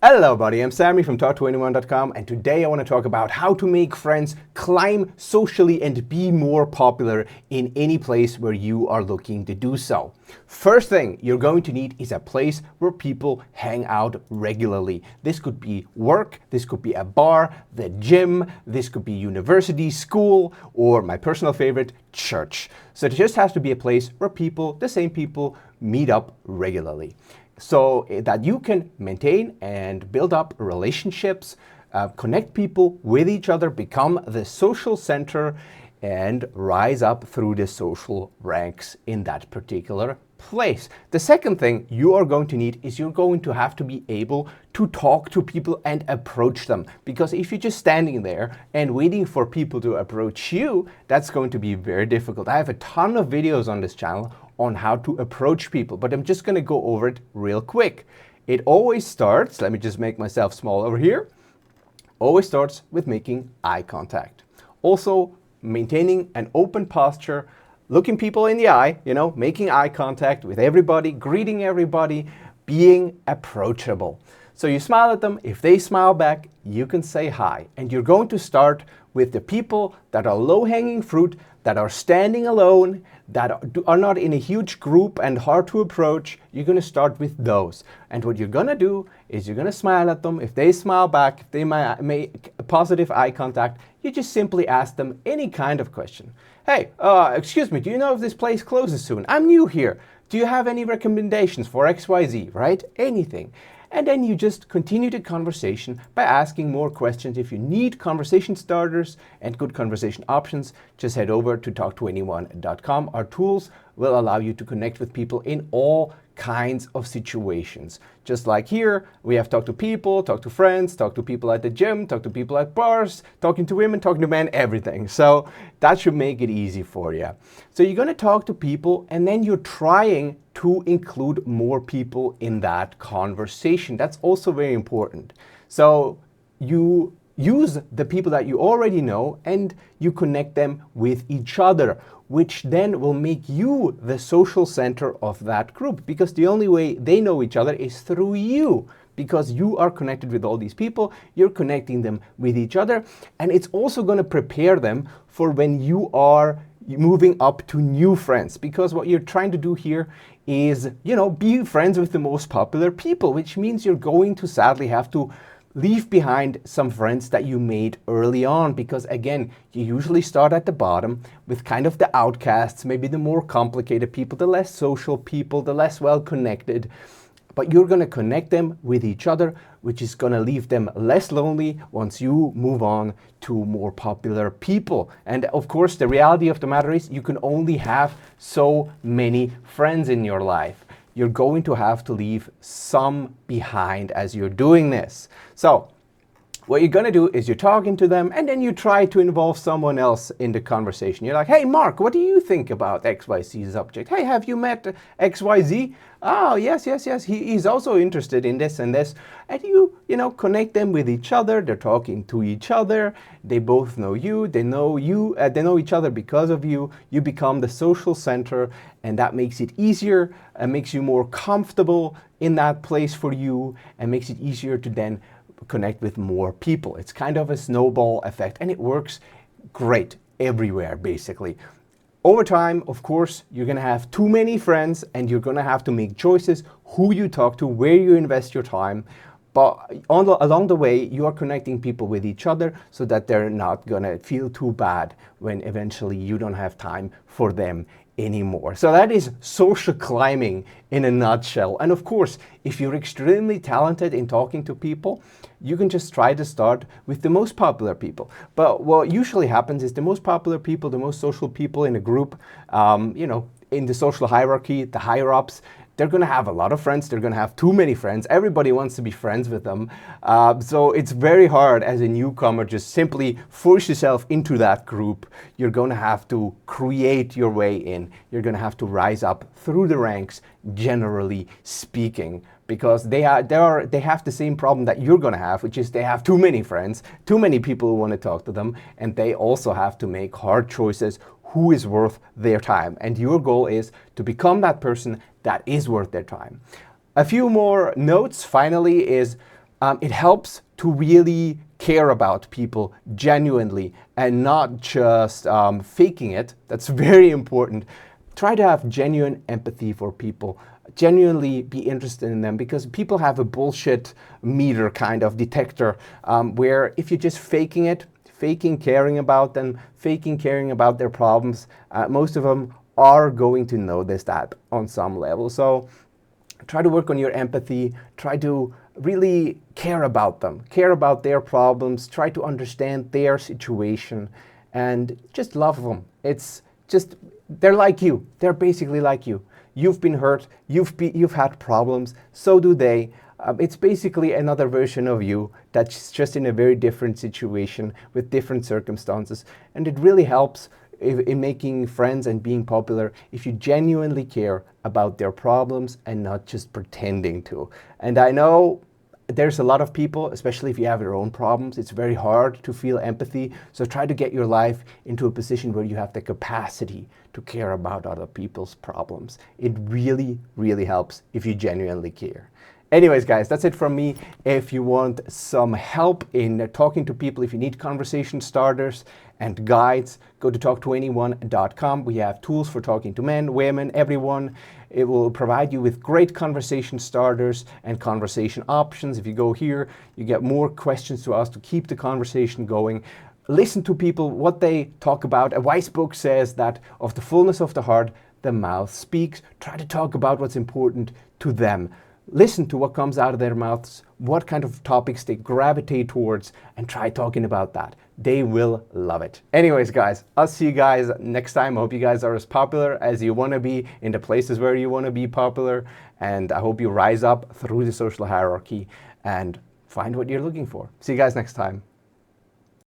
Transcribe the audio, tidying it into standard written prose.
Hello buddy, I'm Sammy from talk21.com, and today I want to talk about how to make friends, climb socially and be more popular in any place where you are looking to do so. First thing you're going to need is a place where people hang out regularly. This could be work, this could be a bar, the gym, this could be university, school, or my personal favorite, church. So it just has to be a place where people, the same people, meet up regularly, so that you can maintain and build up relationships, connect people with each other, become the social center, and rise up through the social ranks in that particular place. The second thing you are going to need is you're going to have to be able to talk to people and approach them. Because if you're just standing there and waiting for people to approach you, that's going to be very difficult. I have a ton of videos on this channel on how to approach people, but I'm just going to go over it real quick. It always starts, let me just make myself small over here, always starts with making eye contact. Also, maintaining an open posture, looking people in the eye, making eye contact with everybody, greeting everybody, being approachable. So you smile at them, if they smile back, you can say hi. And you're going to start with the people that are low-hanging fruit, that are standing alone, that are not in a huge group and hard to approach. You're going to start with those. And what you're going to do is you're going to smile at them. If they smile back, if they make a positive eye contact, you just simply ask them any kind of question. Hey, excuse me, do you know if this place closes soon? I'm new here. Do you have any recommendations for XYZ, right? Anything. And then you just continue the conversation by asking more questions. If you need conversation starters and good conversation options, just head over to talk21.com. Our tools will allow you to connect with people in all kinds of situations. Just like here, we have talk to people, talk to friends, talk to people at the gym, talk to people at bars, talking to women, talking to men, everything. So that should make it easy for you. So you're going to talk to people, and then you're trying to include more people in that conversation. That's also very important. So you use the people that you already know and you connect them with each other, which then will make you the social center of that group, because the only way they know each other is through you. Because you are connected with all these people, you're connecting them with each other, and it's also going to prepare them for when you are moving up to new friends. Because what you're trying to do here is, be friends with the most popular people, which means you're going to sadly have to leave behind some friends that you made early on, because again, you usually start at the bottom with kind of the outcasts, maybe the more complicated people, the less social people, the less well-connected. But you're going to connect them with each other, which is going to leave them less lonely once you move on to more popular people. And of course, the reality of the matter is you can only have so many friends in your life. You're going to have to leave some behind as you're doing this. So what you're going to do is you're talking to them, and then you try to involve someone else in the conversation. You're like, hey, Mark, what do you think about XYZ subject? Hey, have you met XYZ? Oh, yes. He's also interested in this and this. And you connect them with each other. They're talking to each other. They both know you. They know each other because of you. You become the social center, and that makes it easier and makes you more comfortable in that place for you, and makes it easier to then connect with more people. It's kind of a snowball effect, and it works great everywhere, basically. Over time, of course, you're going to have too many friends, and you're going to have to make choices who you talk to, where you invest your time. But along the way, you are connecting people with each other so that they're not going to feel too bad when eventually you don't have time for them anymore. So that is social climbing in a nutshell. And of course, if you're extremely talented in talking to people, you can just try to start with the most popular people. But what usually happens is the most popular people, the most social people in a group, in the social hierarchy, the higher ups, they're going to have a lot of friends. They're going to have too many friends. Everybody wants to be friends with them. So it's very hard as a newcomer, just simply force yourself into that group. You're going to have to create your way in. You're going to have to rise up through the ranks, generally speaking, because they have the same problem that you're going to have, which is they have too many friends, too many people who want to talk to them, and they also have to make hard choices who is worth their time. And your goal is to become that person that is worth their time. A few more notes finally is It helps to really care about people genuinely and not just faking it. That's very important. Try to have genuine empathy for people. Genuinely be interested in them, because people have a bullshit meter kind of detector where if you're just faking it, faking caring about them, faking caring about their problems, most of them are going to notice that on some level. So try to work on your empathy, try to really care about them, care about their problems, try to understand their situation, and just love them. It's just, they're like you. They're basically like you. You've been hurt, you've had problems, so do they. It's basically another version of you that's just in a very different situation with different circumstances. And it really helps in making friends and being popular if you genuinely care about their problems and not just pretending to. And I know there's a lot of people, especially if you have your own problems, it's very hard to feel empathy. So try to get your life into a position where you have the capacity to care about other people's problems. It really, really helps if you genuinely care. Anyways, guys, that's it from me. If you want some help in talking to people, if you need conversation starters and guides, go to talktoanyone.com. We have tools for talking to men, women, everyone. It will provide you with great conversation starters and conversation options. If you go here, you get more questions to ask to keep the conversation going. Listen to people, what they talk about. A wise book says that of the fullness of the heart, the mouth speaks. Try to talk about what's important to them. Listen to what comes out of their mouths, what kind of topics they gravitate towards, and try talking about that. They will love it. Anyways, guys, I'll see you guys next time. I hope you guys are as popular as you want to be in the places where you want to be popular. And I hope you rise up through the social hierarchy and find what you're looking for. See you guys next time.